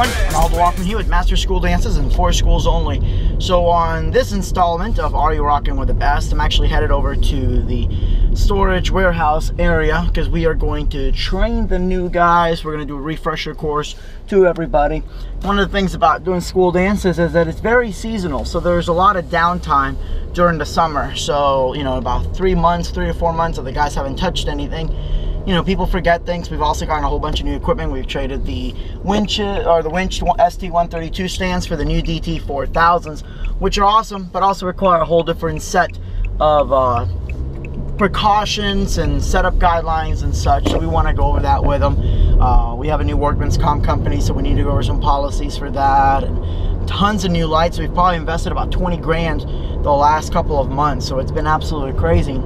everyone, and I'll welcome you at Master School Dances and 4 schools only. So on this installment of Are You Rockin' with the Best, I'm actually headed over to the storage warehouse area because we are going to train the new guys. We're going to do a refresher course to everybody. One of the things about doing school dances is that it's very seasonal, so there's a lot of downtime during the summer. So, you know, about 3 to 4 months that the guys haven't touched anything. You know, people forget things. We've also gotten a whole bunch of new equipment. We've traded the winch ST132 stands for the new DT4000s, which are awesome, but also require a whole different set of precautions and setup guidelines and such. So we want to go over that with them. We have a new workman's comp company, so we need to go over some policies for that, and tons of new lights. We've probably invested about 20 grand the last couple of months, so it's been absolutely crazy.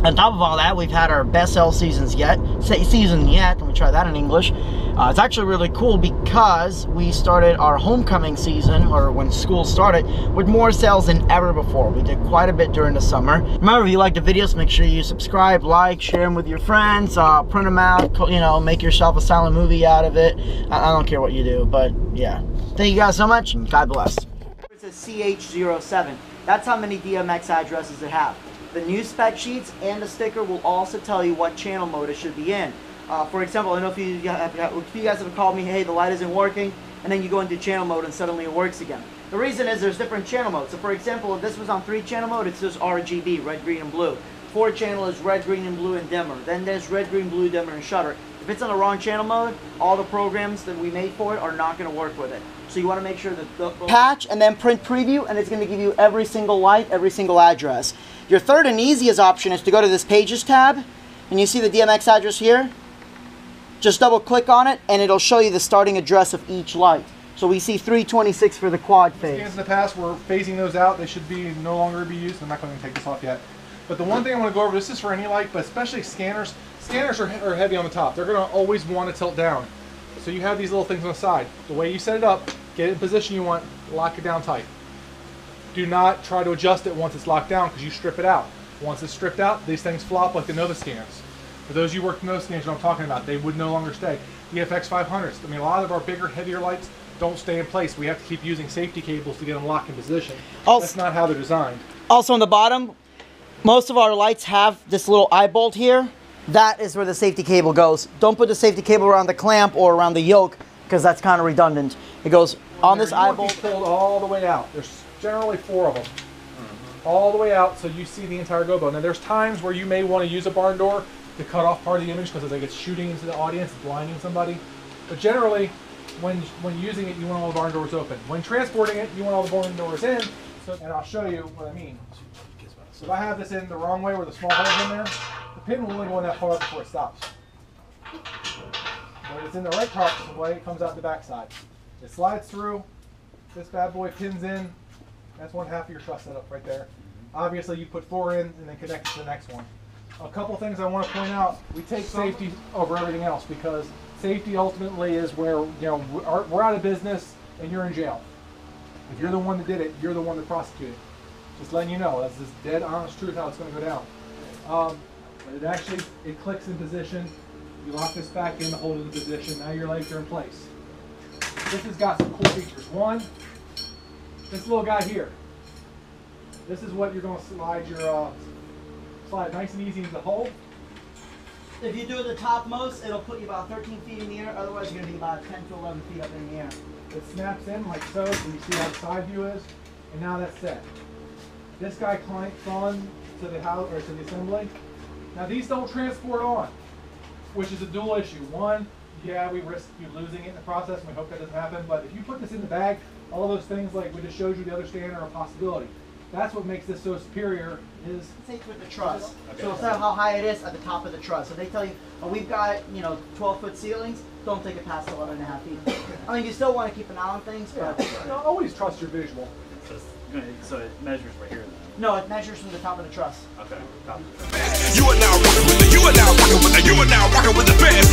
On top of all that, we've had our best sell season yet. Let me try that in English. It's actually really cool because we started our homecoming season, or when school started, with more sales than ever before. We did quite a bit during the summer. Remember, if you like the videos, make sure you subscribe, like, share them with your friends, print them out, you know, make yourself a silent movie out of it. I don't care what you do, but yeah. Thank you guys so much, and God bless. It's a CH07. That's how many DMX addresses it have. The new spec sheets and the sticker will also tell you what channel mode it should be in. For example, I don't know if you guys have called me, hey, the light isn't working, and then you go into channel mode and suddenly it works again. The reason is there's different channel modes. So for example, if this was on 3-channel mode, it's just RGB, red, green, and blue. 4-channel is red, green, and blue, and dimmer. Then there's red, green, blue, dimmer, and shutter. If it's on the wrong channel mode, all the programs that we made for it are not going to work with it. So you want to make sure that the patch and then print preview, and it's going to give you every single light, every single address. Your third and easiest option is to go to this Pages tab, and you see the DMX address here. Just double click on it, and it'll show you the starting address of each light. So we see 326 for the quad phase. Scans in the past, we're phasing those out. They should be no longer be used. I'm not going to take this off yet. But the one thing I want to go over, this is for any light, but especially scanners. Scanners are heavy on the top. They're going to always want to tilt down. So you have these little things on the side. The way you set it up, get it in position you want, lock it down tight. Do not try to adjust it once it's locked down because you strip it out. Once it's stripped out, these things flop like the Nova scans. For those of you who work the Nova scans, what I'm talking about, they would no longer stay. The FX 500s, I mean, a lot of our bigger, heavier lights don't stay in place. We have to keep using safety cables to get them locked in position. That's not how they're designed. Also on the bottom, most of our lights have this little eye bolt here. That is where the safety cable goes. Don't put the safety cable around the clamp or around the yoke because that's kind of redundant. It goes on this eye bolt. Pulled all the way out. There's generally 4 of them. All the way out so you see the entire gobo. Now there's times where you may want to use a barn door to cut off part of the image because it's like it's shooting into the audience, blinding somebody. But generally, when using it, you want all the barn doors open. When transporting it, you want all the barn doors in. So, and I'll show you what I mean. So if I have this in the wrong way where the small hole's in there, the pin will only go in that far up before it stops. When it's in the right way, it comes out the back side. It slides through, this bad boy pins in, that's 1/2 of your truss setup right there. Obviously you put 4 in and then connect it to the next one. A couple things I want to point out, we take safety over everything else because safety ultimately is where, you know, we're out of business and you're in jail. If you're the one that did it, you're the one that prosecuted. Just letting you know, that's just dead honest truth how it's going to go down. But it clicks in position. You lock this back in to hold it in position. Now your legs are in place. This has got some cool features. One, this little guy here. This is what you're going to slide your slide nice and easy into the hole. If you do the topmost, it'll put you about 13 feet in the air. Otherwise, you're going to be about 10 to 11 feet up in the air. It snaps in like so you see how the side view is. And now that's set. This guy clamps on to the house or to the assembly. Now these don't transport on, which is a dual issue. One, yeah, we risk you losing it in the process, and we hope that doesn't happen. But if you put this in the bag, all of those things like we just showed you the other stand are a possibility. That's what makes this so superior is take with the truss. Okay. So instead of how high it is at the top of the truss. So they tell you, oh, we've got 12-foot ceilings. Don't take it past 11.5 feet. I mean, you still want to keep an eye on things, but always trust your visual. So it measures right here then? No, it measures from the top of the truss. Okay. Top of the truss. You are now rocking with the best.